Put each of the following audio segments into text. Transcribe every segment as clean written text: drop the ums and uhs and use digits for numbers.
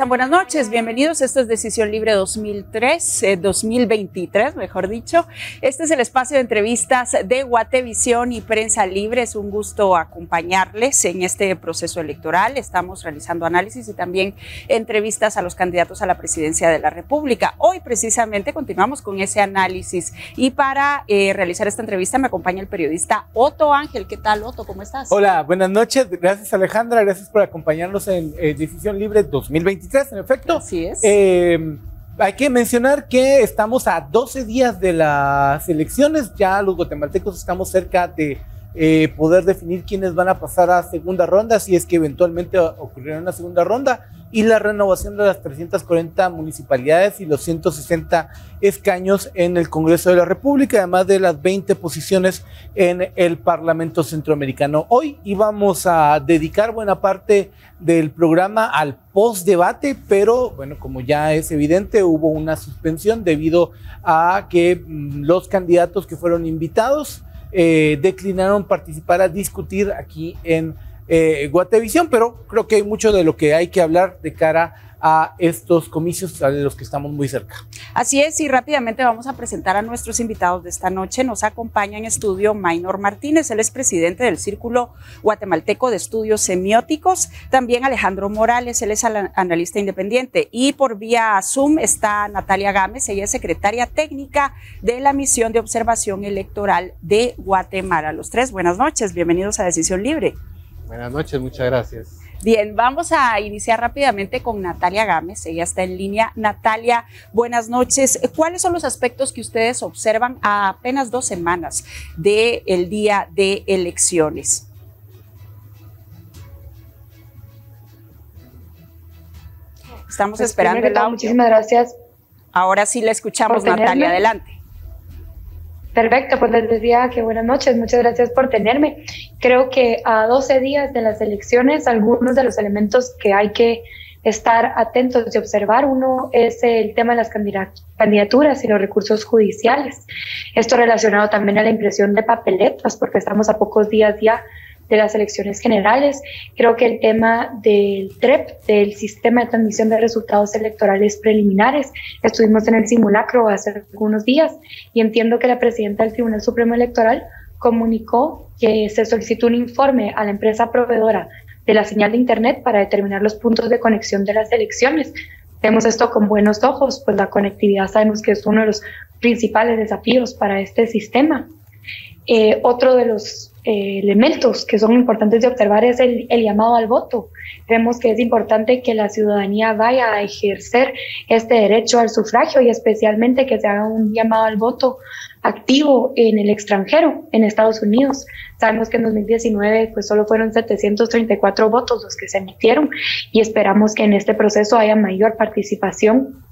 Buenas noches, bienvenidos. Esto es Decisión Libre 2023, mejor dicho. Este es el espacio de entrevistas de Guatevisión y Prensa Libre. Es un gusto acompañarles en este proceso electoral. Estamos realizando análisis y también entrevistas a los candidatos a la presidencia de la República. Hoy precisamente continuamos con ese análisis y para realizar esta entrevista me acompaña el periodista Otto Ángel. ¿Qué tal, Otto? ¿Cómo estás? Hola, buenas noches. Gracias, Alejandra. Gracias por acompañarnos en Decisión Libre 2023. En efecto, así es. Hay que mencionar que estamos a 12 días de las elecciones. Ya los guatemaltecos estamos cerca de poder definir quiénes van a pasar a segunda ronda, si es que eventualmente ocurrirá una segunda ronda, y la renovación de las 340 municipalidades y los 160 escaños en el Congreso de la República, además de las 20 posiciones en el Parlamento Centroamericano. Hoy íbamos a dedicar buena parte del programa al post-debate, pero bueno, como ya es evidente, hubo una suspensión debido a que los candidatos que fueron invitados declinaron participar a discutir aquí en Guatevisión, pero creo que hay mucho de lo que hay que hablar de cara a estos comicios a los que estamos muy cerca. Así es, y rápidamente vamos a presentar a nuestros invitados de esta noche. Nos acompaña en estudio Maynor Martínez, él es presidente del Círculo Guatemalteco de Estudios Semióticos. También Alejandro Morales, él es analista independiente. Y por vía Zoom está Natalia Gámez, ella es secretaria técnica de la Misión de Observación Electoral de Guatemala. Los tres, buenas noches, bienvenidos a Decisión Libre. Buenas noches, muchas gracias. Bien, vamos a iniciar rápidamente con Natalia Gámez, ella está en línea. Natalia, buenas noches. ¿Cuáles son los aspectos que ustedes observan a apenas 2 semanas del día de elecciones? Estamos esperando el audio. Muchísimas gracias. Ahora sí la escuchamos, Natalia, adelante. Perfecto, pues les decía que buenas noches, muchas gracias por tenerme. Creo que a 12 días de las elecciones, algunos de los elementos que hay que estar atentos y observar, uno es el tema de las candidaturas y los recursos judiciales. Esto relacionado también a la impresión de papeletas, porque estamos a pocos días ya de las elecciones generales. Creo que el tema del TREP, del Sistema de Transmisión de Resultados Electorales Preliminares, estuvimos en el simulacro hace algunos días y entiendo que la presidenta del Tribunal Supremo Electoral comunicó que se solicitó un informe a la empresa proveedora de la señal de Internet para determinar los puntos de conexión de las elecciones. Vemos esto con buenos ojos, pues la conectividad sabemos que es uno de los principales desafíos para este sistema. Otro de los elementos que son importantes de observar es el llamado al voto. Creemos que es importante que la ciudadanía vaya a ejercer este derecho al sufragio y especialmente que se haga un llamado al voto activo en el extranjero, en Estados Unidos. Sabemos que en 2019 pues solo fueron 734 votos los que se emitieron y esperamos que en este proceso haya mayor participación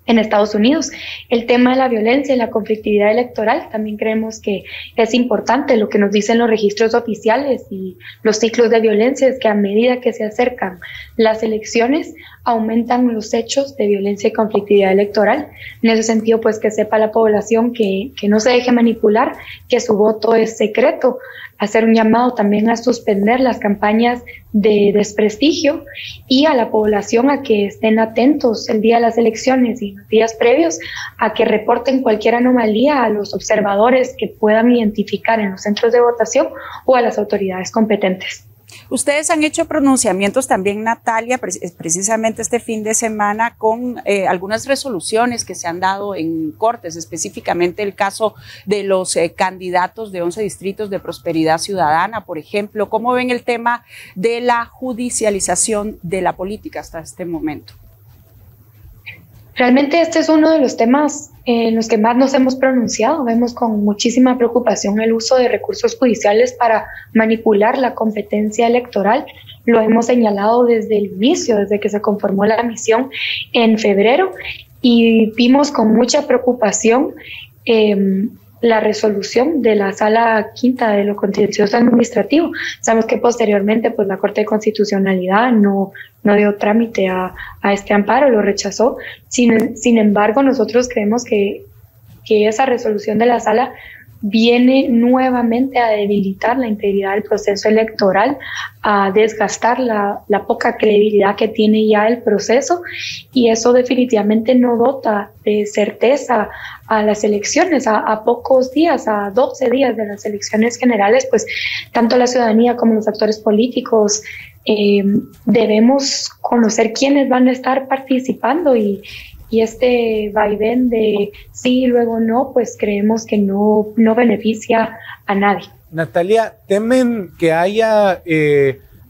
en Estados Unidos. El tema de la violencia y la conflictividad electoral también creemos que es importante. Lo que nos dicen los registros oficiales y los ciclos de violencia es que a medida que se acercan las elecciones aumentan los hechos de violencia y conflictividad electoral. En ese sentido, pues que sepa la población que no se deje manipular, que su voto es secreto. Hacer un llamado también a suspender las campañas de desprestigio y a la población a que estén atentos el día de las elecciones y los días previos a que reporten cualquier anomalía a los observadores que puedan identificar en los centros de votación o a las autoridades competentes. Ustedes han hecho pronunciamientos también, Natalia, precisamente este fin de semana con algunas resoluciones que se han dado en cortes, específicamente el caso de los candidatos de 11 distritos de Prosperidad Ciudadana, por ejemplo. ¿Cómo ven el tema de la judicialización de la política hasta este momento? Realmente este es uno de los temas en los que más nos hemos pronunciado. Vemos con muchísima preocupación el uso de recursos judiciales para manipular la competencia electoral. Lo hemos señalado desde el inicio, desde que se conformó la misión en febrero, y vimos con mucha preocupación la resolución de la Sala Quinta de lo Contencioso Administrativo. Sabemos que posteriormente pues la Corte de Constitucionalidad no dio trámite a este amparo, lo rechazó. Sin embargo, nosotros creemos que esa resolución de la Sala viene nuevamente a debilitar la integridad del proceso electoral, a desgastar la poca credibilidad que tiene ya el proceso, y eso definitivamente no dota de certeza a las elecciones. A pocos días, a 12 días de las elecciones generales, pues tanto la ciudadanía como los actores políticos debemos conocer quiénes van a estar participando, y este vaivén de sí y luego no, pues creemos que no beneficia a nadie. Natalia, ¿temen que haya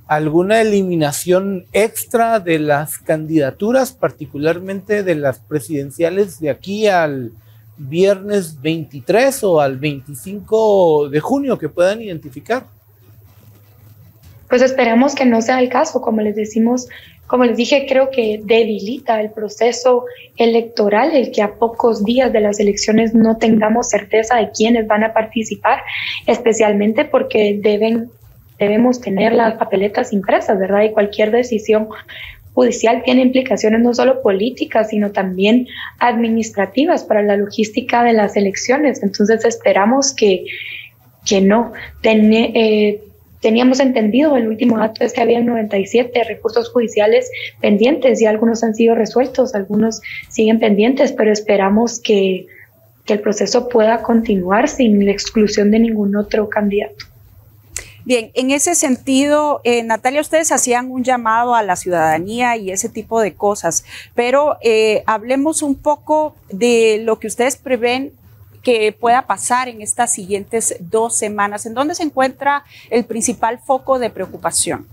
alguna eliminación extra de las candidaturas, particularmente de las presidenciales de aquí al viernes 23 o al 25 de junio que puedan identificar? Pues esperamos que no sea el caso. Como les dije, creo que debilita el proceso electoral el que a pocos días de las elecciones no tengamos certeza de quiénes van a participar, especialmente porque debemos tener las papeletas impresas, ¿verdad? Y cualquier decisión judicial tiene implicaciones no solo políticas, sino también administrativas para la logística de las elecciones. Entonces esperamos que no. Teníamos entendido, el último dato es que había 97 recursos judiciales pendientes y algunos han sido resueltos, algunos siguen pendientes, pero esperamos que el proceso pueda continuar sin la exclusión de ningún otro candidato. Bien, en ese sentido, Natalia, ustedes hacían un llamado a la ciudadanía y ese tipo de cosas, pero hablemos un poco de lo que ustedes prevén que pueda pasar en estas siguientes 2 semanas. ¿En dónde se encuentra el principal foco de preocupación?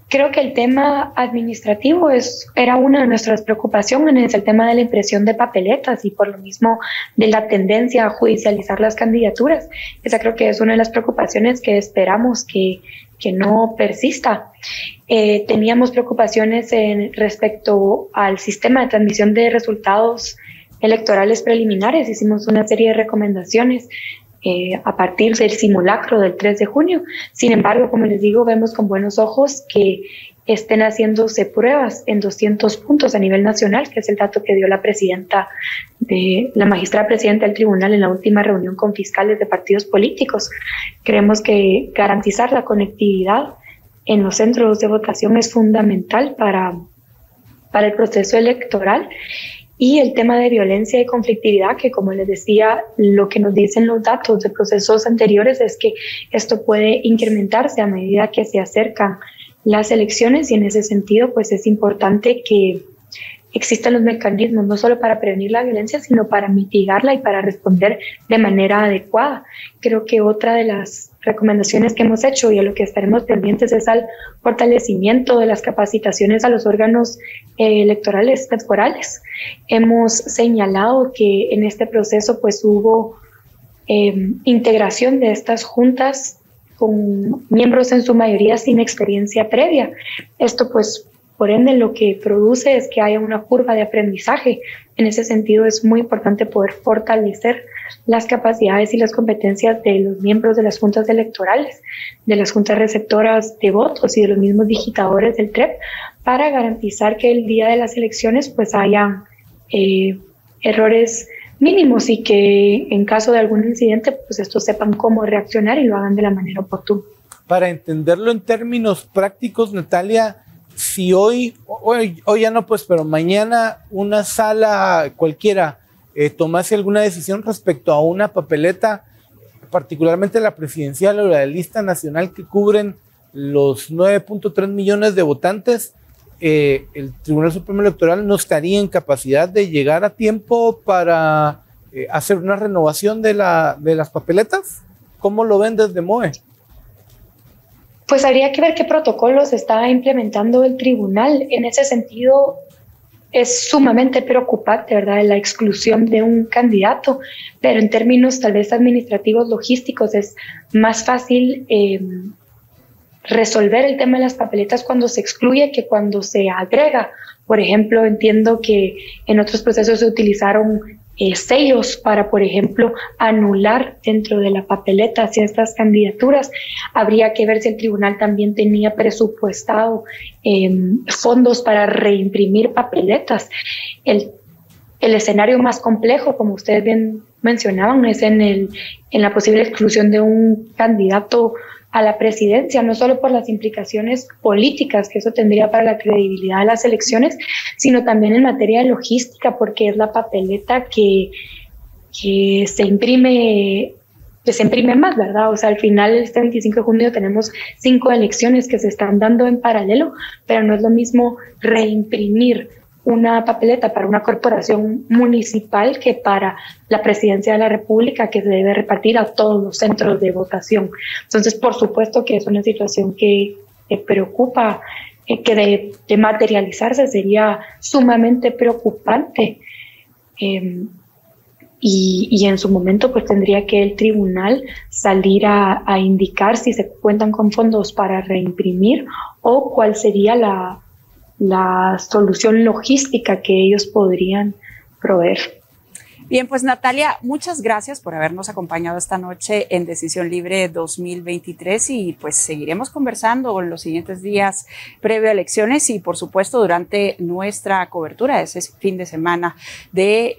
Creo que el tema administrativo era una de nuestras preocupaciones, el tema de la impresión de papeletas y por lo mismo de la tendencia a judicializar las candidaturas. Esa creo que es una de las preocupaciones que esperamos que no persista. Teníamos preocupaciones respecto al sistema de transmisión de resultados electorales preliminares. Hicimos una serie de recomendaciones a partir del simulacro del 3 de junio. Sin embargo, como les digo, vemos con buenos ojos que estén haciéndose pruebas en 200 puntos a nivel nacional, que es el dato que dio la magistrada presidenta del tribunal en la última reunión con fiscales de partidos políticos. Creemos que garantizar la conectividad en los centros de votación es fundamental para el proceso electoral. Y el tema de violencia y conflictividad, que como les decía, lo que nos dicen los datos de procesos anteriores es que esto puede incrementarse a medida que se acercan las elecciones, y en ese sentido pues es importante que existan los mecanismos no solo para prevenir la violencia, sino para mitigarla y para responder de manera adecuada. Creo que otra de las recomendaciones que hemos hecho y a lo que estaremos pendientes es al fortalecimiento de las capacitaciones a los órganos electorales temporales. Hemos señalado que en este proceso pues hubo integración de estas juntas con miembros en su mayoría sin experiencia previa. Esto pues por ende lo que produce es que haya una curva de aprendizaje. En ese sentido es muy importante poder fortalecer las capacidades y las competencias de los miembros de las juntas electorales, de las juntas receptoras de votos y de los mismos digitadores del TREP, para garantizar que el día de las elecciones pues haya errores mínimos y que en caso de algún incidente pues estos sepan cómo reaccionar y lo hagan de la manera oportuna. Para entenderlo en términos prácticos, Natalia, si hoy ya no, pues, pero mañana una sala cualquiera tomase alguna decisión respecto a una papeleta, particularmente la presidencial o la de lista nacional que cubren los 9.3 millones de votantes, el Tribunal Supremo Electoral no estaría en capacidad de llegar a tiempo para hacer una renovación de las papeletas. ¿Cómo lo ven desde MOE? Pues habría que ver qué protocolos está implementando el tribunal. En ese sentido, es sumamente preocupante, ¿verdad?, la exclusión de un candidato, pero en términos tal vez administrativos, logísticos, es más fácil resolver el tema de las papeletas cuando se excluye que cuando se agrega. Por ejemplo, entiendo que en otros procesos se utilizaron sellos para, por ejemplo, anular dentro de la papeleta hacia estas candidaturas. Habría que ver si el tribunal también tenía presupuestado fondos para reimprimir papeletas. El escenario más complejo, como ustedes bien mencionaban, es en la posible exclusión de un candidato a la presidencia, no solo por las implicaciones políticas que eso tendría para la credibilidad de las elecciones, sino también en materia de logística, porque es la papeleta que se imprime más, ¿verdad? O sea, al final, este 25 de junio tenemos 5 elecciones que se están dando en paralelo, pero no es lo mismo reimprimir una papeleta para una corporación municipal que para la presidencia de la República, que se debe repartir a todos los centros de votación. Entonces, por supuesto que es una situación que preocupa, que de materializarse sería sumamente preocupante. Y en su momento pues tendría que el tribunal salir a indicar si se cuentan con fondos para reimprimir o cuál sería la solución logística que ellos podrían proveer. Bien, pues Natalia, muchas gracias por habernos acompañado esta noche en Decisión Libre 2023 y pues seguiremos conversando en los siguientes días previo a elecciones y por supuesto durante nuestra cobertura de ese fin de semana de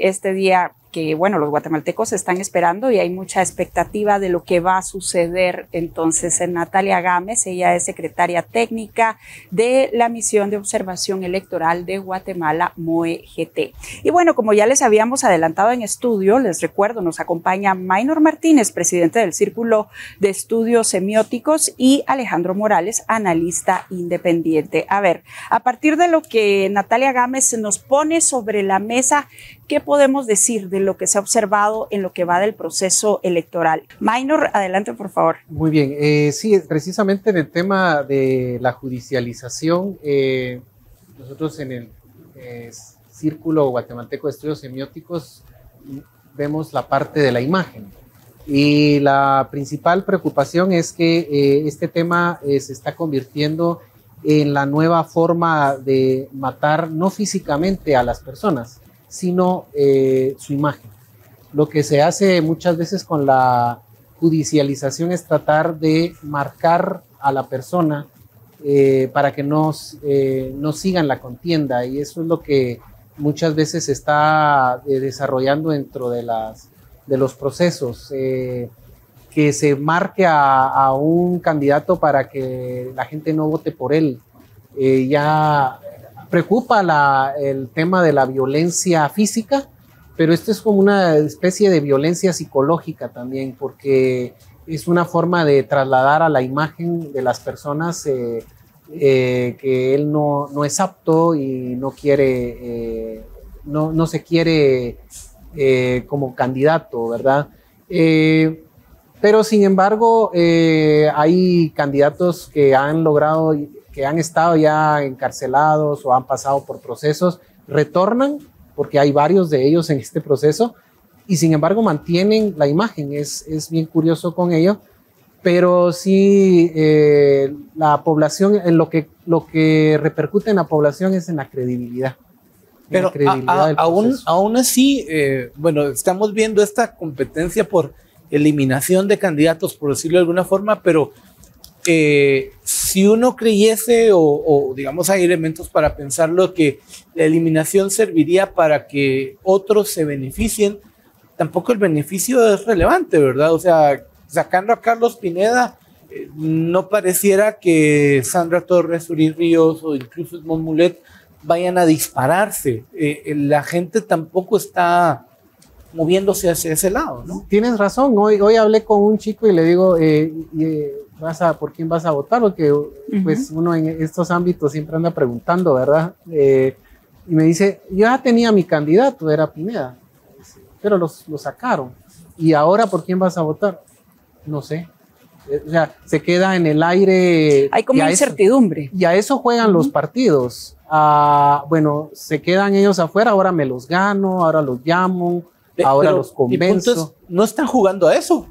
este día que, bueno, los guatemaltecos están esperando y hay mucha expectativa de lo que va a suceder. Entonces, Natalia Gámez, ella es secretaria técnica de la Misión de Observación Electoral de Guatemala, MOE-GT. Y bueno, como ya les habíamos adelantado en estudio, les recuerdo, nos acompaña Maynor Martínez, presidente del Círculo de Estudios Semióticos, y Alejandro Morales, analista independiente. A ver, a partir de lo que Natalia Gámez nos pone sobre la mesa, ¿qué podemos decir de lo que se ha observado en lo que va del proceso electoral? Maynor, adelante, por favor. Muy bien, sí, precisamente en el tema de la judicialización, nosotros en el Círculo Guatemalteco de Estudios Semióticos vemos la parte de la imagen. Y la principal preocupación es que este tema se está convirtiendo en la nueva forma de matar no físicamente a las personas, sino su imagen. Lo que se hace muchas veces con la judicialización es tratar de marcar a la persona para que no sigan la contienda, y eso es lo que muchas veces se está desarrollando dentro de los procesos, que se marque a un candidato para que la gente no vote por él. Ya preocupa el tema de la violencia física, pero esto es como una especie de violencia psicológica también, porque es una forma de trasladar a la imagen de las personas que él no es apto y no quiere, no se quiere como candidato, ¿verdad? Pero sin embargo, hay candidatos que han logrado, que han estado ya encarcelados o han pasado por procesos, retornan, porque hay varios de ellos en este proceso, y sin embargo mantienen la imagen. Es bien curioso con ello, pero sí la población, en lo que repercute en la población es en la credibilidad. Pero aún así, bueno, estamos viendo esta competencia por eliminación de candidatos, por decirlo de alguna forma, pero si uno creyese o digamos hay elementos para pensarlo que la eliminación serviría para que otros se beneficien, tampoco el beneficio es relevante, ¿verdad? O sea, sacando a Carlos Pineda, no pareciera que Sandra Torres, Uri Ríos o incluso Edmond Mulet vayan a dispararse. La gente tampoco está moviéndose hacia ese lado, ¿no? Tienes razón. Hoy hablé con un chico y le digo, ¿por quién vas a votar? Porque pues uno en estos ámbitos siempre anda preguntando, ¿verdad? Y me dice, yo ya tenía mi candidato, era Pineda, pero lo sacaron. ¿Y ahora por quién vas a votar? No sé. O sea, se queda en el aire. Hay como incertidumbre. Y a eso juegan los partidos. Bueno, se quedan ellos afuera, ahora me los gano, ahora los llamo, ahora los convenzo. No están jugando a eso.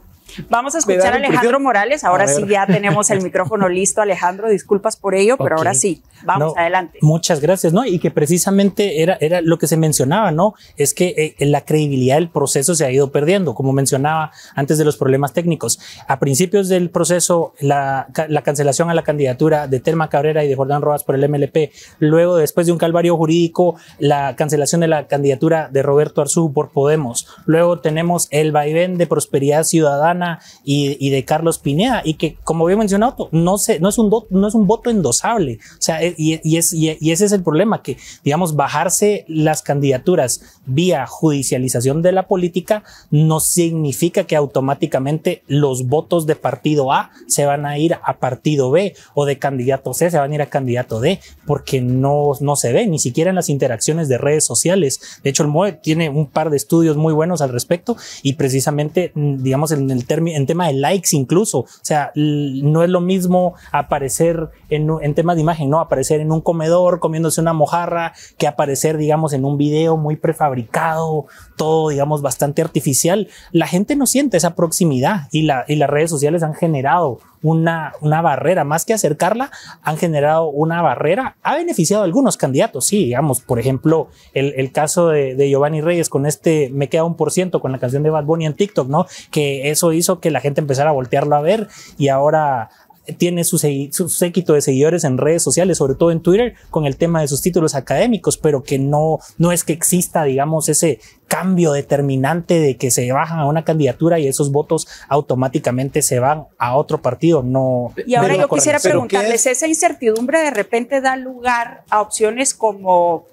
Vamos a escuchar a Alejandro Morales. Ahora sí ya tenemos el micrófono listo. Alejandro, disculpas por ello, pero ahora sí, vamos adelante. Muchas gracias, ¿no? Y que precisamente era lo que se mencionaba, ¿no? Es que la credibilidad del proceso se ha ido perdiendo, como mencionaba antes de los problemas técnicos. A principios del proceso, la cancelación a la candidatura de Telma Cabrera y de Jordán Rojas por el MLP, luego, después de un calvario jurídico, la cancelación de la candidatura de Roberto Arzú por Podemos. Luego tenemos el vaivén de Prosperidad Ciudadana y de Carlos Pineda, y que, como había mencionado, no es un voto endosable. O sea, y ese es el problema, que, digamos, bajarse las candidaturas vía judicialización de la política no significa que automáticamente los votos de partido A se van a ir a partido B, o de candidato C se van a ir a candidato D, porque no se ve, ni siquiera en las interacciones de redes sociales. De hecho, el MOE tiene un par de estudios muy buenos al respecto, y precisamente, digamos, en tema de likes incluso, o sea, no es lo mismo aparecer en temas de imagen, no aparecer en un comedor comiéndose una mojarra, que aparecer, digamos, en un video muy prefabricado, todo, digamos, bastante artificial. La gente no siente esa proximidad, y las redes sociales han generado una barrera, más que acercarla, han generado una barrera. Ha beneficiado a algunos candidatos, sí, digamos, por ejemplo, el caso de Giovanni Reyes con Me Queda 1%, con la canción de Bad Bunny en TikTok, ¿no? Que eso hizo que la gente empezara a voltearlo a ver, y ahora tiene su séquito de seguidores en redes sociales, sobre todo en Twitter, con el tema de sus títulos académicos, pero que no es que exista, digamos, ese cambio determinante de que se bajan a una candidatura y esos votos automáticamente se van a otro partido. No. Y ahora yo quisiera preguntarles, ¿esa incertidumbre de repente da lugar a opciones como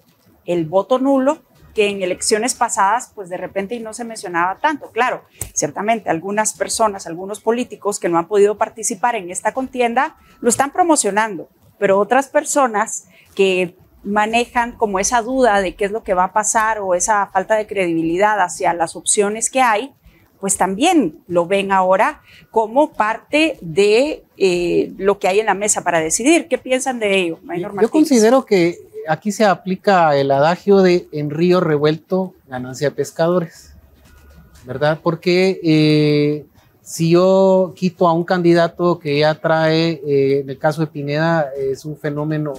el voto nulo, que en elecciones pasadas, pues de repente no se mencionaba tanto? Claro, ciertamente algunas personas, algunos políticos que no han podido participar en esta contienda lo están promocionando, pero otras personas que manejan como esa duda de qué es lo que va a pasar, o esa falta de credibilidad hacia las opciones que hay, pues también lo ven ahora como parte de lo que hay en la mesa para decidir. ¿Qué piensan de ello, Maynor Martínez? Yo considero que aquí se aplica el adagio de en río revuelto, ganancia de pescadores, ¿verdad? Porque si yo quito a un candidato que ya trae, en el caso de Pineda, es un fenómeno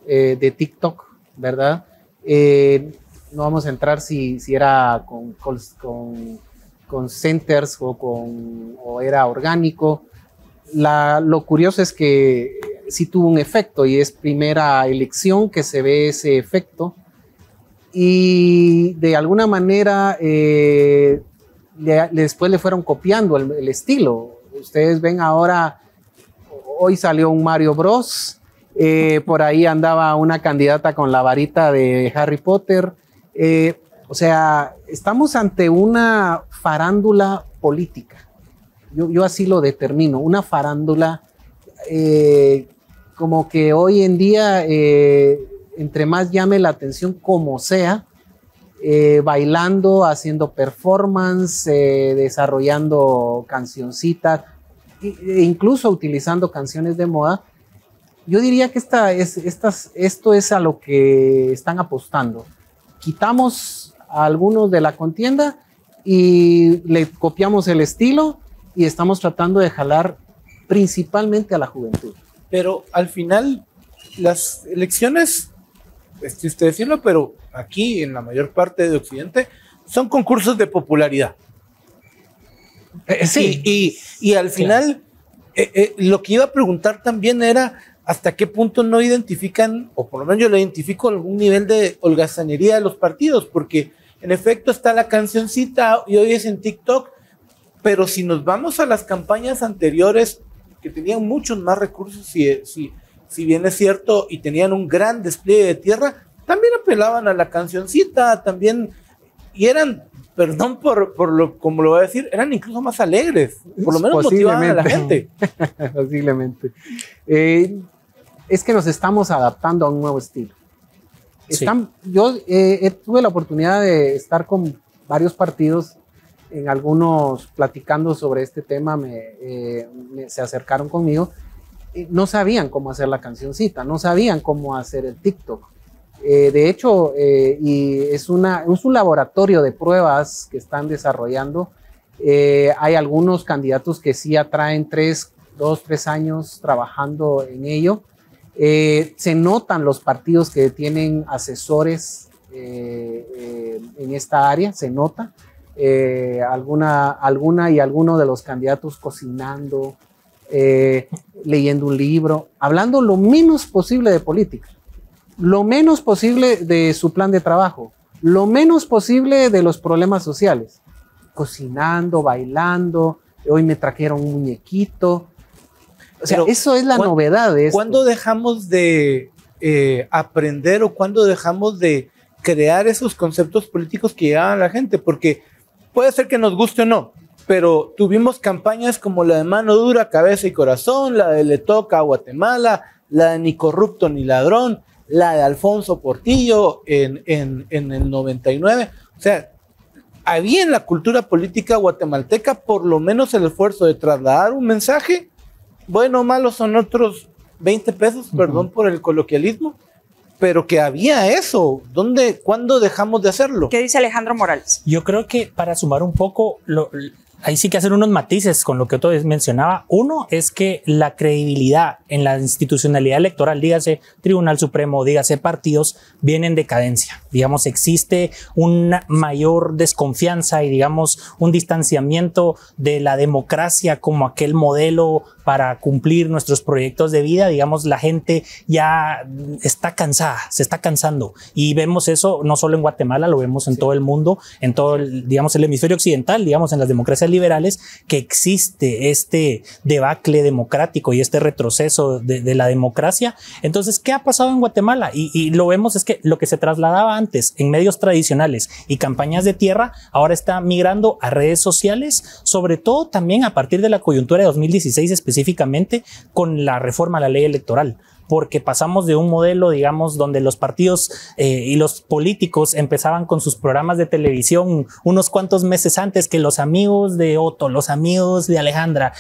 de TikTok, ¿verdad? No vamos a entrar si era con centers o era orgánico. Lo curioso es que sí tuvo un efecto, y es primera elección que se ve ese efecto, y de alguna manera después le fueron copiando el estilo. Ustedes ven ahora, hoy salió un Mario Bros, por ahí andaba una candidata con la varita de Harry Potter. O sea, estamos ante una farándula política. Yo así lo determino, una farándula como que hoy en día, entre más llame la atención como sea, bailando, haciendo performance, desarrollando cancioncitas, e incluso utilizando canciones de moda. Yo diría que esto es a lo que están apostando. Quitamos a algunos de la contienda y le copiamos el estilo, y estamos tratando de jalar principalmente a la juventud. Pero al final, las elecciones, es triste decirlo, pero aquí en la mayor parte de Occidente son concursos de popularidad. Sí. Y al final, lo que iba a preguntar también era hasta qué punto no identifican, o por lo menos yo lo identifico, algún nivel de holgazanería de los partidos, porque en efecto está la cancioncita y hoy es en TikTok, pero si nos vamos a las campañas anteriores, que tenían muchos más recursos, si bien es cierto, y tenían un gran despliegue de tierra, también apelaban a la cancioncita, también, y eran, perdón como lo voy a decir, eran incluso más alegres, por lo menos motivaban a la gente. Posiblemente. Es que nos estamos adaptando a un nuevo estilo. Sí. Yo tuve la oportunidad de estar con varios partidos, en algunos platicando sobre este tema, se acercaron conmigo, no sabían cómo hacer la cancioncita, no sabían cómo hacer el TikTok. De hecho, y es un laboratorio de pruebas que están desarrollando, Hay algunos candidatos que sí atraen 2, 3 años trabajando en ello. Se notan los partidos que tienen asesores en esta área, se nota. Alguna y alguno de los candidatos cocinando, leyendo un libro, hablando lo menos posible de política, lo menos posible de su plan de trabajo, lo menos posible de los problemas sociales, cocinando, bailando, hoy me trajeron un muñequito. O sea, eso es la novedad de esto. ¿Cuándo dejamos de aprender o cuándo dejamos de crear esos conceptos políticos que llegaban a la gente? Porque puede ser que nos guste o no, pero tuvimos campañas como la de Mano Dura, Cabeza y Corazón, la de Le Toca a Guatemala, la de Ni Corrupto ni Ladrón, la de Alfonso Portillo en el 99. O sea, había en la cultura política guatemalteca por lo menos el esfuerzo de trasladar un mensaje. Bueno o malo son otros 20 pesos, perdón por el coloquialismo, pero que había eso. ¿Cuándo dejamos de hacerlo? ¿Qué dice Alejandro Morales? Yo creo que para sumar un poco, ahí sí que hacer unos matices con lo que Otto mencionaba. Uno es que la credibilidad en la institucionalidad electoral, dígase Tribunal Supremo, dígase partidos, viene en decadencia. Digamos, existe una mayor desconfianza y, digamos, un distanciamiento de la democracia como aquel modelo para cumplir nuestros proyectos de vida. Digamos, la gente ya está cansada, se está cansando, y vemos eso no solo en Guatemala, lo vemos en todo el mundo, en todo digamos, el hemisferio occidental, digamos, en las democracias liberales, que existe este debacle democrático y este retroceso de la democracia. Entonces, ¿qué ha pasado en Guatemala? Y lo vemos es que lo que se trasladaba antes en medios tradicionales y campañas de tierra, ahora está migrando a redes sociales, sobre todo también a partir de la coyuntura de 2016 específicamente, con la reforma a la ley electoral, porque pasamos de un modelo, digamos, donde los partidos y los políticos empezaban con sus programas de televisión unos cuantos meses antes que los amigos de Otto, los amigos de Alejandra,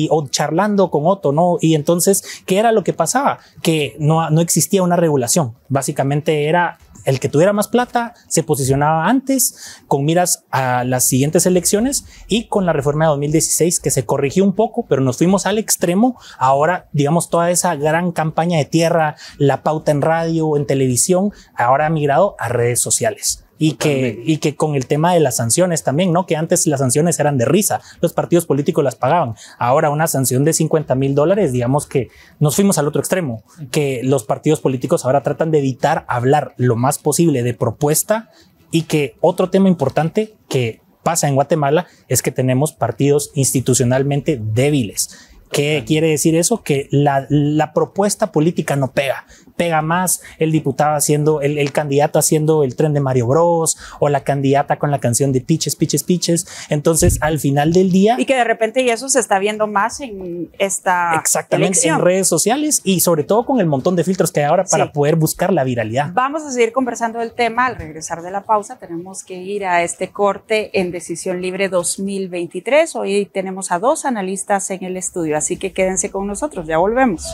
o charlando con Otto, ¿no? Y entonces, ¿qué era lo que pasaba? Que no existía una regulación. Básicamente era el que tuviera más plata se posicionaba antes, con miras a las siguientes elecciones, y con la reforma de 2016 que se corrigió un poco, pero nos fuimos al extremo. Ahora, digamos, toda esa gran campaña de tierra, la pauta en radio, en televisión, ahora ha migrado a redes sociales. Y que con el tema de las sanciones también, ¿no? Que antes las sanciones eran de risa, los partidos políticos las pagaban. Ahora una sanción de $50,000, digamos que nos fuimos al otro extremo, que los partidos políticos ahora tratan de evitar hablar lo más posible de propuesta. Y que otro tema importante que pasa en Guatemala es que tenemos partidos institucionalmente débiles. ¿Qué quiere decir eso? Que la propuesta política no pega. Pega más el diputado haciendo, el candidato haciendo el tren de Mario Bros, o la candidata con la canción de Piches, Piches, Piches. Entonces, al final del día... Y que de repente y eso se está viendo más en esta exactamente, elección. En redes sociales, y sobre todo con el montón de filtros que hay ahora para poder buscar la viralidad. Vamos a seguir conversando del tema al regresar de la pausa. Tenemos que ir a este corte en Decisión Libre 2023. Hoy tenemos a 2 analistas en el estudio, así que quédense con nosotros, ya volvemos.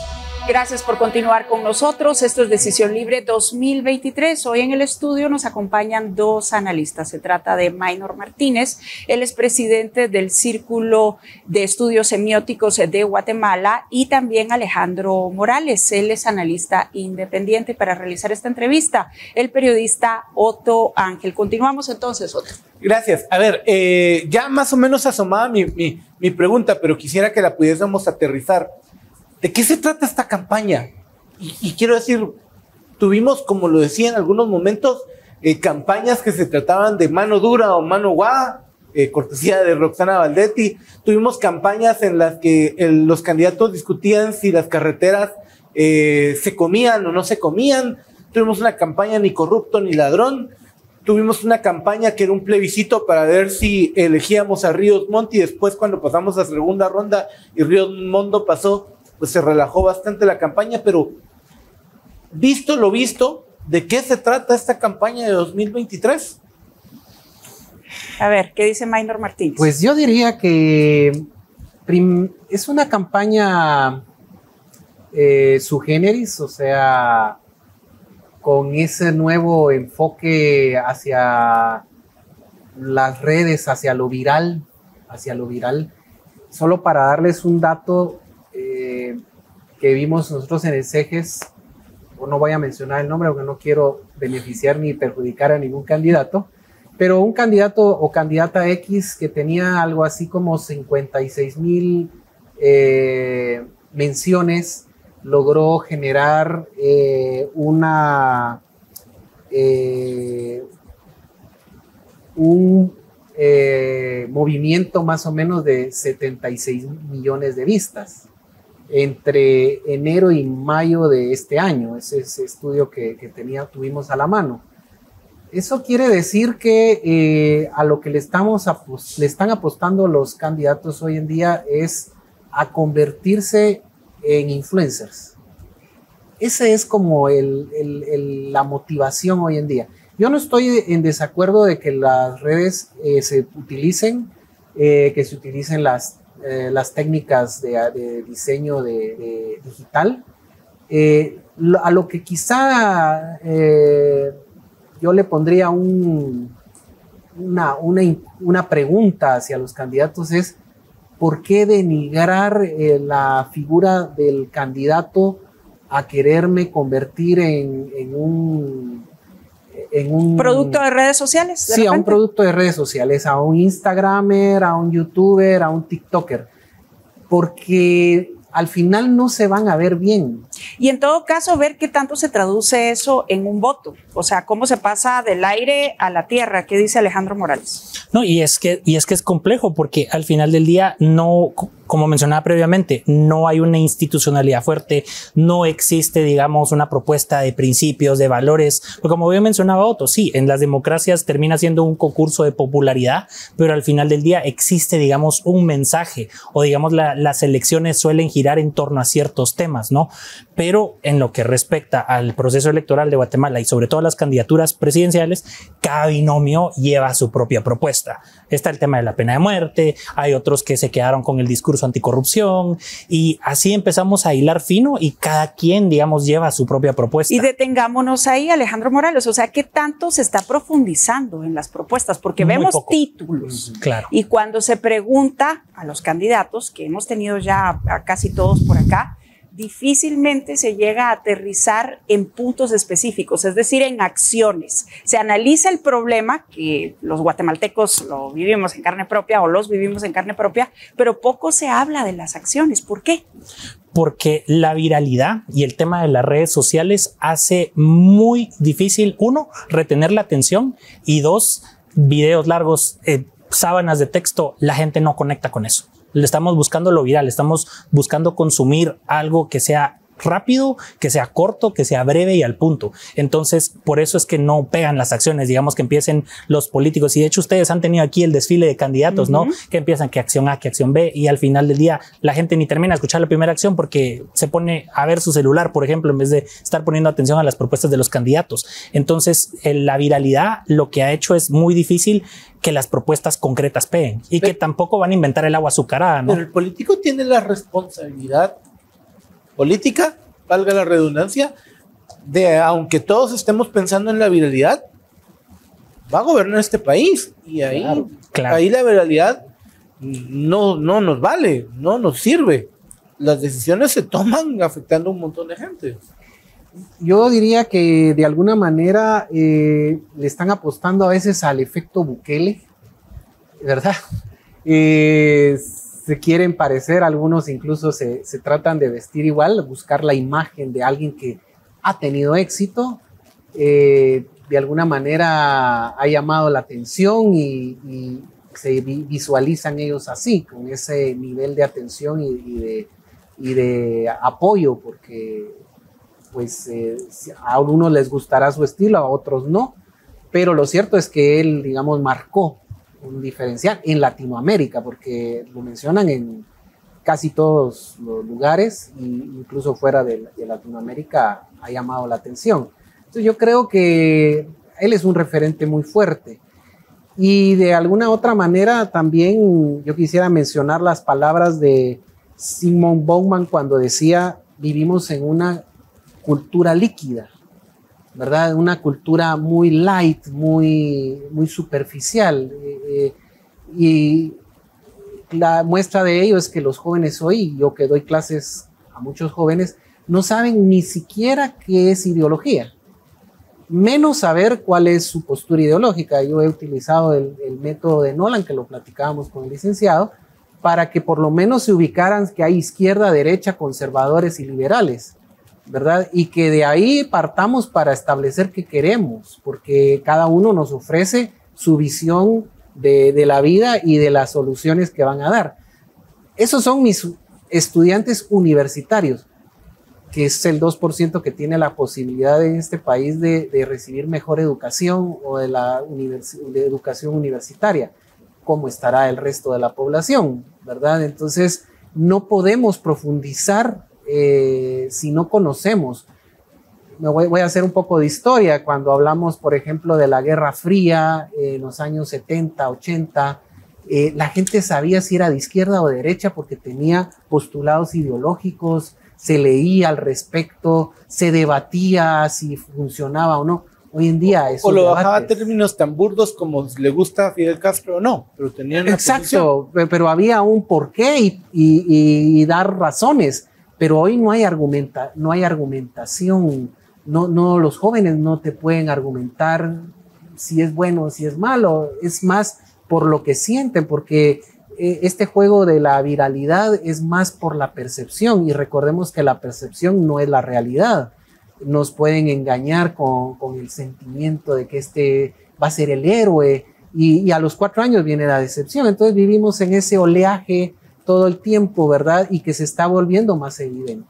Gracias por continuar con nosotros. Esto es Decisión Libre 2023. Hoy en el estudio nos acompañan 2 analistas. Se trata de Maynor Martínez, él es presidente del Círculo de Estudios Semióticos de Guatemala, y también Alejandro Morales, él es analista independiente. Para realizar esta entrevista, el periodista Otto Ángel. Continuamos entonces, Otto. Gracias. A ver, ya más o menos asomaba mi pregunta, pero quisiera que la pudiésemos aterrizar. ¿De qué se trata esta campaña? Y quiero decir, tuvimos, como lo decía en algunos momentos, campañas que se trataban de mano dura o mano guada, cortesía de Roxana Valdetti. Tuvimos campañas en las que los candidatos discutían si las carreteras se comían o no se comían. Tuvimos una campaña Ni Corrupto ni Ladrón. Tuvimos una campaña que era un plebiscito para ver si elegíamos a Ríos Montt, y después, cuando pasamos a segunda ronda y Ríos Montt pasó, pues se relajó bastante la campaña. Pero visto lo visto, ¿de qué se trata esta campaña de 2023? A ver, ¿qué dice Maynor Martínez? Pues yo diría que es una campaña sui generis, o sea, con ese nuevo enfoque hacia las redes, hacia lo viral, hacia lo viral. Solo para darles un dato que vimos nosotros en el CEGES, no voy a mencionar el nombre porque no quiero beneficiar ni perjudicar a ningún candidato, pero un candidato o candidata X que tenía algo así como 56,000 menciones, logró generar un movimiento más o menos de 76 millones de vistas entre enero y mayo de este año, ese estudio que tuvimos a la mano. Eso quiere decir que a lo que le están apostando los candidatos hoy en día es a convertirse en influencers. Ese es como la motivación hoy en día. Yo no estoy en desacuerdo de que las redes se utilicen las técnicas de diseño digital. A lo que quizá yo le pondría una pregunta hacia los candidatos es ¿por qué denigrar la figura del candidato a quererme convertir en un producto de redes sociales? Sí, a un producto de redes sociales, a un Instagramer, a un YouTuber, a un TikToker, porque al final no se van a ver bien. Y en todo caso, ver qué tanto se traduce eso en un voto. O sea, cómo se pasa del aire a la tierra. ¿Qué dice Alejandro Morales? No, y es que es complejo porque al final del día no, como mencionaba previamente, no hay una institucionalidad fuerte, no existe, digamos, una propuesta de principios, de valores. Porque como bien mencionaba Otto, sí, en las democracias termina siendo un concurso de popularidad, pero al final del día existe, digamos, un mensaje o, digamos, las elecciones suelen girar en torno a ciertos temas, ¿no? Pero en lo que respecta al proceso electoral de Guatemala y sobre todo a las candidaturas presidenciales, cada binomio lleva su propia propuesta. Está el tema de la pena de muerte, hay otros que se quedaron con el discurso anticorrupción y así empezamos a hilar fino y cada quien, digamos, lleva su propia propuesta. Y detengámonos ahí, Alejandro Morales, o sea, ¿qué tanto se está profundizando en las propuestas? Porque Muy vemos poco. títulos. Claro. Y cuando se pregunta a los candidatos, que hemos tenido ya a casi todos por acá, difícilmente se llega a aterrizar en puntos específicos, es decir, en acciones. Se analiza el problema, que los guatemaltecos lo vivimos en carne propia o los vivimos en carne propia, pero poco se habla de las acciones. ¿Por qué? Porque la viralidad y el tema de las redes sociales hace muy difícil, uno, retener la atención y dos, videos largos, sábanas de texto, la gente no conecta con eso. Le estamos buscando lo viral, estamos buscando consumir algo que sea rápido, que sea corto, que sea breve y al punto. Entonces, por eso es que no pegan las acciones, digamos que empiecen los políticos. Y de hecho, ustedes han tenido aquí el desfile de candidatos, ¿no? Que empiezan que acción A, que acción B, y al final del día la gente ni termina de escuchar la primera acción porque se pone a ver su celular, por ejemplo, en vez de estar poniendo atención a las propuestas de los candidatos. Entonces, la viralidad lo que ha hecho es muy difícil que las propuestas concretas peguen y que tampoco van a inventar el agua azucarada, ¿no? Pero el político tiene la responsabilidad política, valga la redundancia, de, aunque todos estemos pensando en la viralidad, va a gobernar este país y ahí, Claro. ahí la viralidad no nos vale, no nos sirve. Las decisiones se toman afectando a un montón de gente. Yo diría que de alguna manera le están apostando a veces al efecto Bukele, ¿verdad? Se quieren parecer, algunos incluso se tratan de vestir igual, buscar la imagen de alguien que ha tenido éxito, de alguna manera ha llamado la atención y se visualizan ellos así, con ese nivel de atención y de apoyo, porque pues a algunos les gustará su estilo, a otros no, pero lo cierto es que él, digamos, marcó un diferencial en Latinoamérica, porque lo mencionan en casi todos los lugares, e incluso fuera de Latinoamérica ha llamado la atención. Entonces yo creo que él es un referente muy fuerte. Y de alguna otra manera también yo quisiera mencionar las palabras de Sigmund Bauman cuando decía: vivimos en una cultura líquida, ¿verdad? Una cultura muy light, muy superficial. Y la muestra de ello es que los jóvenes hoy, yo que doy clases a muchos jóvenes, no saben ni siquiera qué es ideología, menos saber cuál es su postura ideológica. Yo he utilizado el método de Nolan, que lo platicábamos con el licenciado, para que por lo menos se ubicaran que hay izquierda, derecha, conservadores y liberales, ¿verdad? Y que de ahí partamos para establecer qué queremos, porque cada uno nos ofrece su visión de la vida y de las soluciones que van a dar. Esos son mis estudiantes universitarios, que es el 2% que tiene la posibilidad en este país de recibir mejor educación o de educación universitaria. ¿Cómo estará el resto de la población, verdad? Entonces, no podemos profundizar si no conocemos. Voy a hacer un poco de historia. Cuando hablamos, por ejemplo, de la Guerra Fría en los años 70, 80, la gente sabía si era de izquierda o de derecha porque tenía postulados ideológicos, se leía al respecto, se debatía si funcionaba o no. Hoy en día eso. O lo bajaba a términos tan burdos como le gusta a Fidel Castro o no, pero tenían una exacto, posición. Pero había un porqué y dar razones. Pero hoy no hay argumentación. No, los jóvenes no te pueden argumentar si es bueno o si es malo. Es más por lo que sienten, porque este juego de la viralidad es más por la percepción, y recordemos que la percepción no es la realidad. Nos pueden engañar con el sentimiento de que este va a ser el héroe, y a los 4 años viene la decepción. Entonces vivimos en ese oleaje todo el tiempo, ¿verdad? Y que se está volviendo más evidente.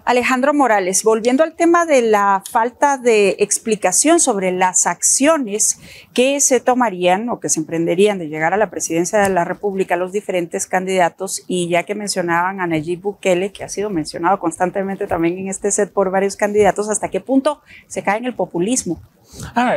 Alejandro Morales, volviendo al tema de la falta de explicación sobre las acciones que se tomarían o que se emprenderían de llegar a la presidencia de la República los diferentes candidatos, y ya que mencionaban a Nayib Bukele, que ha sido mencionado constantemente también en este set por varios candidatos, ¿hasta qué punto se cae en el populismo?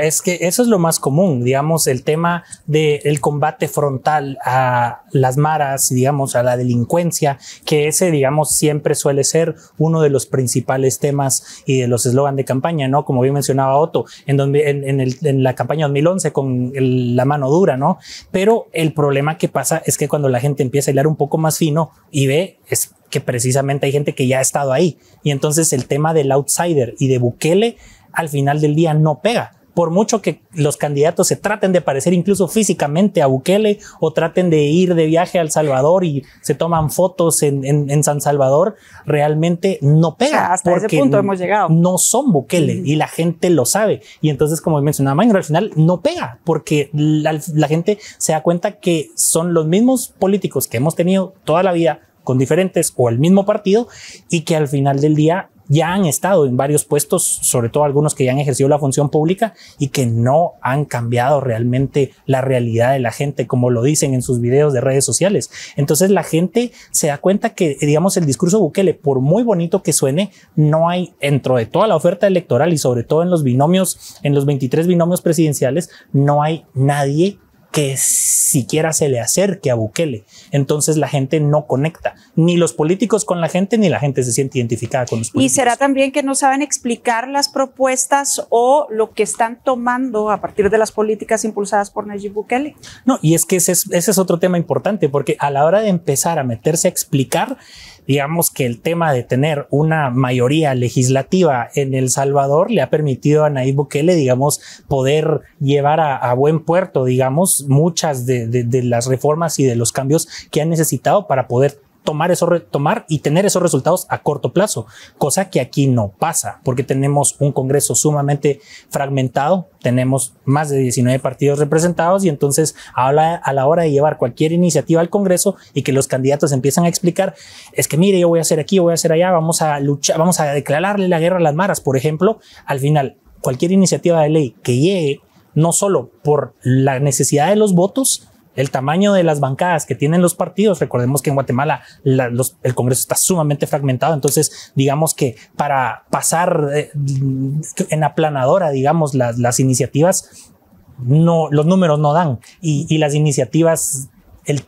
Es que eso es lo más común, digamos, el tema del combate frontal a las maras, digamos, a la delincuencia, que ese, digamos, siempre suele ser uno de los principales temas y de los eslogan de campaña, ¿no? Como bien mencionaba Otto, en la campaña 2011 con la mano dura, ¿no? Pero el problema que pasa es que cuando la gente empieza a hilar un poco más fino y ve, es que precisamente hay gente que ya ha estado ahí, y entonces el tema del outsider y de Bukele al final del día no pega. Por mucho que los candidatos se traten de parecer incluso físicamente a Bukele o traten de ir de viaje a El Salvador y se toman fotos en San Salvador, realmente no pega. O sea, hasta ese punto hemos llegado. No son Bukele y la gente lo sabe. Y entonces, como mencionaba Maynor, al final no pega porque la gente se da cuenta que son los mismos políticos que hemos tenido toda la vida con diferentes o el mismo partido, y que al final del día ya han estado en varios puestos, sobre todo algunos que ya han ejercido la función pública y que no han cambiado realmente la realidad de la gente, como lo dicen en sus videos de redes sociales. Entonces la gente se da cuenta que, digamos, el discurso de Bukele, por muy bonito que suene, no hay dentro de toda la oferta electoral y sobre todo en los binomios, en los 23 binomios presidenciales, no hay nadie que siquiera se le acerque a Bukele. Entonces la gente no conecta, ni los políticos con la gente, ni la gente se siente identificada con los políticos. ¿Y será también que no saben explicar las propuestas o lo que están tomando a partir de las políticas impulsadas por Nayib Bukele? No, y es que ese es otro tema importante, porque a la hora de empezar a meterse a explicar, digamos que el tema de tener una mayoría legislativa en El Salvador le ha permitido a Nayib Bukele, digamos, poder llevar a buen puerto, digamos, muchas de las reformas y de los cambios que han necesitado para poder tomar y tener esos resultados a corto plazo, cosa que aquí no pasa, porque tenemos un Congreso sumamente fragmentado, tenemos más de 19 partidos representados, y entonces a la hora de llevar cualquier iniciativa al Congreso y que los candidatos empiezan a explicar, es que mire, yo voy a hacer aquí, yo voy a hacer allá, vamos a luchar, vamos a declararle la guerra a las maras, por ejemplo, al final cualquier iniciativa de ley que llegue, no solo por la necesidad de los votos, el tamaño de las bancadas que tienen los partidos, recordemos que en Guatemala el Congreso está sumamente fragmentado, entonces digamos que para pasar en aplanadora, digamos, las iniciativas, no, los números no dan, y las iniciativas,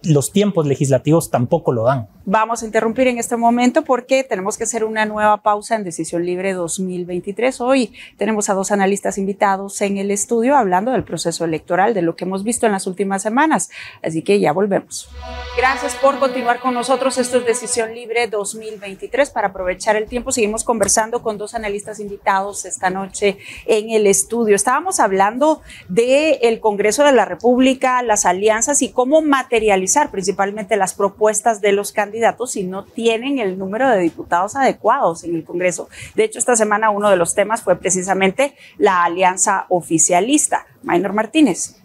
los tiempos legislativos tampoco lo dan. Vamos a interrumpir en este momento porque tenemos que hacer una nueva pausa en Decisión Libre 2023. Hoy tenemos a 2 analistas invitados en el estudio hablando del proceso electoral, de lo que hemos visto en las últimas semanas. Así que ya volvemos. Gracias por continuar con nosotros. Esto es Decisión Libre 2023. Para aprovechar el tiempo, seguimos conversando con 2 analistas invitados esta noche en el estudio. Estábamos hablando del Congreso de la República, las alianzas y cómo materializar principalmente las propuestas de los candidatos si no tienen el número de diputados adecuados en el Congreso. De hecho, esta semana uno de los temas fue precisamente la alianza oficialista. Maynor Martínez.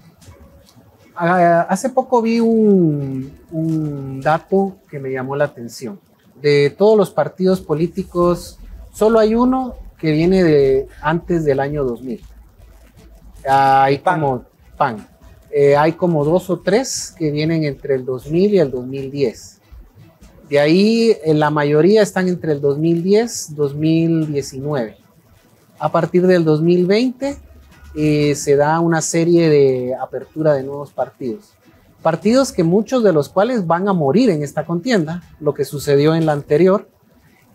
Hace poco vi un dato que me llamó la atención. De todos los partidos políticos, solo hay uno que viene de antes del año 2000. Hay como PAN. Hay como 2 o 3 que vienen entre el 2000 y el 2010. De ahí, la mayoría están entre el 2010 y 2019. A partir del 2020 se da una serie de apertura de nuevos partidos. Partidos que muchos de los cuales van a morir en esta contienda, lo que sucedió en la anterior.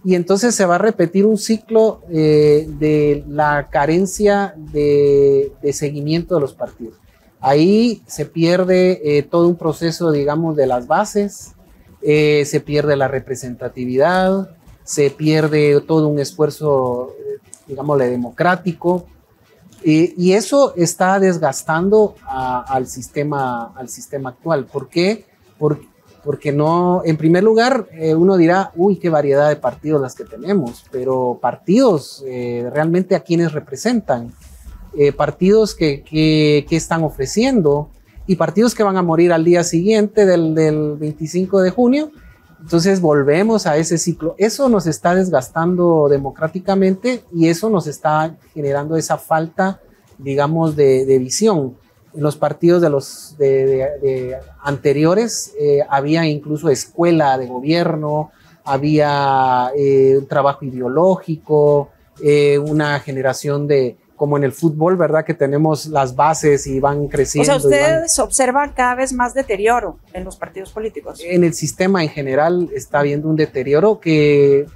Y entonces se va a repetir un ciclo de la carencia de seguimiento de los partidos. Ahí se pierde todo un proceso, digamos, de las bases. Se pierde la representatividad, se pierde todo un esfuerzo, digámosle, democrático, y eso está desgastando al sistema actual. ¿Por qué? Porque no, en primer lugar, uno dirá, uy, qué variedad de partidos las que tenemos, pero partidos realmente a quienes representan, partidos que están ofreciendo, y partidos que van a morir al día siguiente del 25 de junio. Entonces volvemos a ese ciclo. Eso nos está desgastando democráticamente y eso nos está generando esa falta, digamos, de visión. En los partidos de anteriores había incluso escuela de gobierno, había un trabajo ideológico, una generación de, como en el fútbol, ¿verdad? Que tenemos las bases y van creciendo. O sea, ustedes observan cada vez más deterioro en los partidos políticos. En el sistema en general está habiendo un deterioro que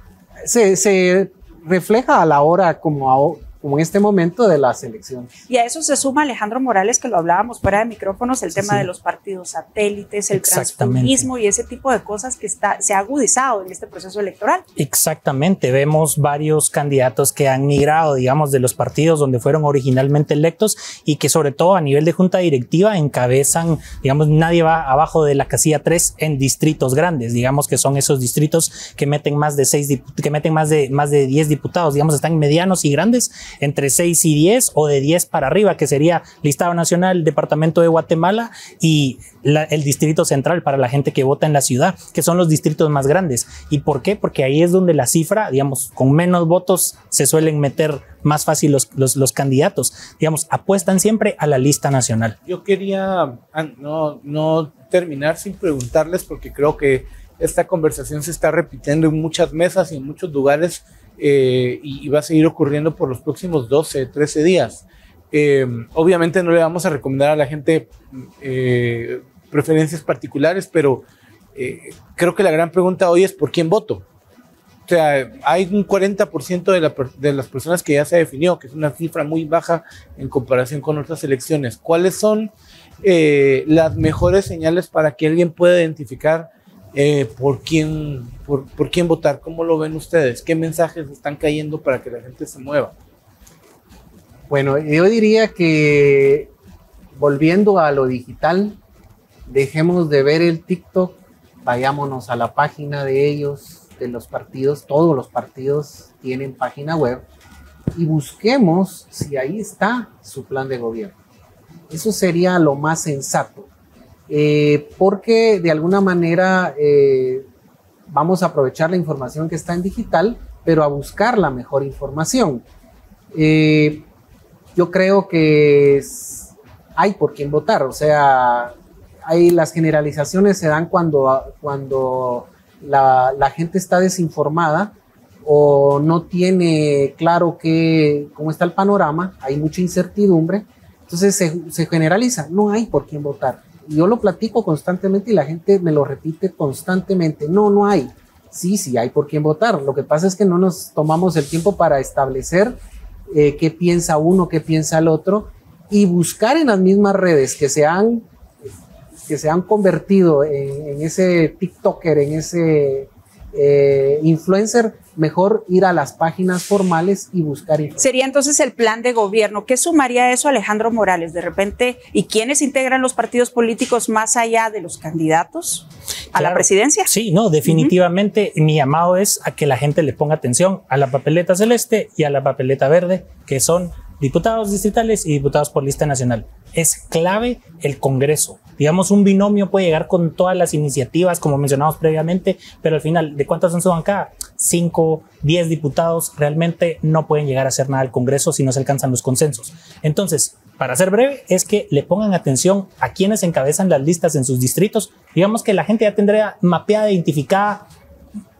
se refleja a la hora como en este momento de las elecciones. Y a eso se suma Alejandro Morales, que lo hablábamos fuera de micrófonos, el tema de los partidos satélites, el transfugismo y ese tipo de cosas que se ha agudizado en este proceso electoral. Exactamente, vemos varios candidatos que han migrado, digamos, de los partidos donde fueron originalmente electos y que sobre todo a nivel de junta directiva encabezan, digamos, nadie va abajo de la casilla 3 en distritos grandes, digamos que son esos distritos que meten más de 10 diputados, digamos, están medianos y grandes, entre 6 y 10 o de 10 para arriba, que sería Listado Nacional, Departamento de Guatemala y el Distrito Central para la gente que vota en la ciudad, que son los distritos más grandes. ¿Y por qué? Porque ahí es donde la cifra, digamos, con menos votos se suelen meter más fácil los candidatos. Digamos, apuestan siempre a la lista nacional. Yo quería no terminar sin preguntarles, porque creo que esta conversación se está repitiendo en muchas mesas y en muchos lugares, y va a seguir ocurriendo por los próximos 12, 13 días. Obviamente no le vamos a recomendar a la gente preferencias particulares, pero creo que la gran pregunta hoy es ¿por quién voto? O sea, hay un 40% de las personas que ya se definió, que es una cifra muy baja en comparación con otras elecciones. ¿Cuáles son las mejores señales para que alguien pueda identificar por quién votar? ¿Cómo lo ven ustedes? ¿Qué mensajes están cayendo para que la gente se mueva? Bueno, yo diría que volviendo a lo digital, dejemos de ver el TikTok, vayámonos a la página de ellos, de los partidos. Todos los partidos tienen página web y busquemos si ahí está su plan de gobierno. Eso sería lo más sensato. Porque de alguna manera vamos a aprovechar la información que está en digital, pero a buscar la mejor información. Yo creo que hay por quién votar, o sea, las generalizaciones se dan cuando la gente está desinformada o no tiene claro cómo está el panorama, hay mucha incertidumbre, entonces se generaliza, no hay por quién votar. yo lo platico constantemente y la gente me lo repite constantemente. No hay. Sí hay por quién votar. Lo que pasa es que no nos tomamos el tiempo para establecer qué piensa uno, qué piensa el otro, y buscar en las mismas redes que se han convertido en ese TikToker, en ese influencer, mejor ir a las páginas formales y buscar información. Sería entonces el plan de gobierno. ¿Qué sumaría eso Alejandro Morales de repente? ¿Y quiénes integran los partidos políticos más allá de los candidatos a la presidencia? Sí, no, definitivamente mi llamado es a que la gente le ponga atención a la papeleta celeste y a la papeleta verde, que son diputados distritales y diputados por lista nacional. Es clave el Congreso. Digamos, un binomio puede llegar con todas las iniciativas, como mencionamos previamente, pero al final, ¿de cuántas son su bancada? 5, 10 diputados realmente no pueden llegar a hacer nada al Congreso si no se alcanzan los consensos. Entonces, para ser breve, es que le pongan atención a quienes encabezan las listas en sus distritos. Digamos que la gente ya tendría mapeada, identificada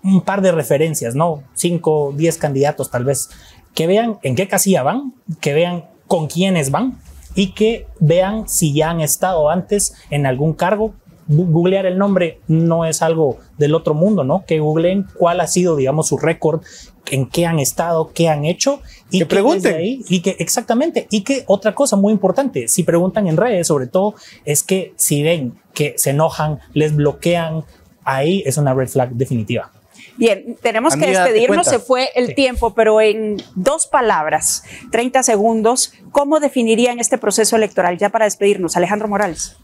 un par de referencias, ¿no? 5, 10 candidatos tal vez, que vean en qué casilla van, que vean con quiénes van y que vean si ya han estado antes en algún cargo. Googlear el nombre no es algo del otro mundo, ¿no? Que googleen cuál ha sido, digamos, su récord, en qué han estado, qué han hecho. Y que pregunten. Ahí, y que exactamente. Y que otra cosa muy importante, si preguntan en redes, sobre todo, es que si ven que se enojan, les bloquean, ahí es una red flag definitiva. Bien, tenemos que despedirnos, se fue el tiempo, pero en 2 palabras, 30 segundos, ¿cómo definirían este proceso electoral ya para despedirnos? Alejandro Morales.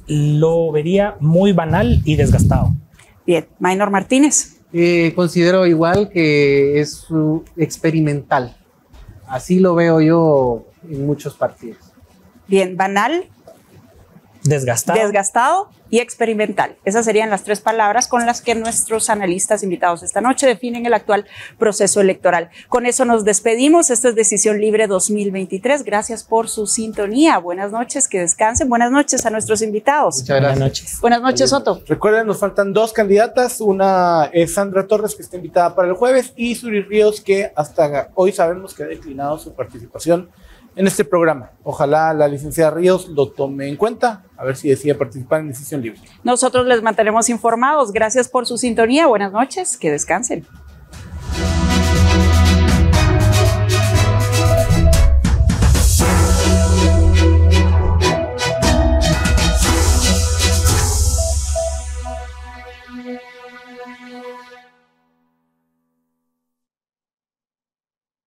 Lo vería muy banal y desgastado. Bien, Maynor Martínez. Considero igual que es experimental. Así lo veo yo en muchos partidos. Bien, banal, desgastado y experimental. Esas serían las 3 palabras con las que nuestros analistas invitados esta noche definen el actual proceso electoral. Con eso nos despedimos. Esto es Decisión Libre 2023. Gracias por su sintonía. Buenas noches, que descansen. Buenas noches a nuestros invitados. Muchas gracias. Buenas noches. Buenas noches, Soto. Recuerden, nos faltan 2 candidatas. Una es Sandra Torres, que está invitada para el jueves, y Suri Ríos, que hasta hoy sabemos que ha declinado su participación en este programa. Ojalá la licenciada Ríos lo tome en cuenta, a ver si decide participar en Decisión Libre. Nosotros les mantenemos informados. Gracias por su sintonía. Buenas noches, que descansen.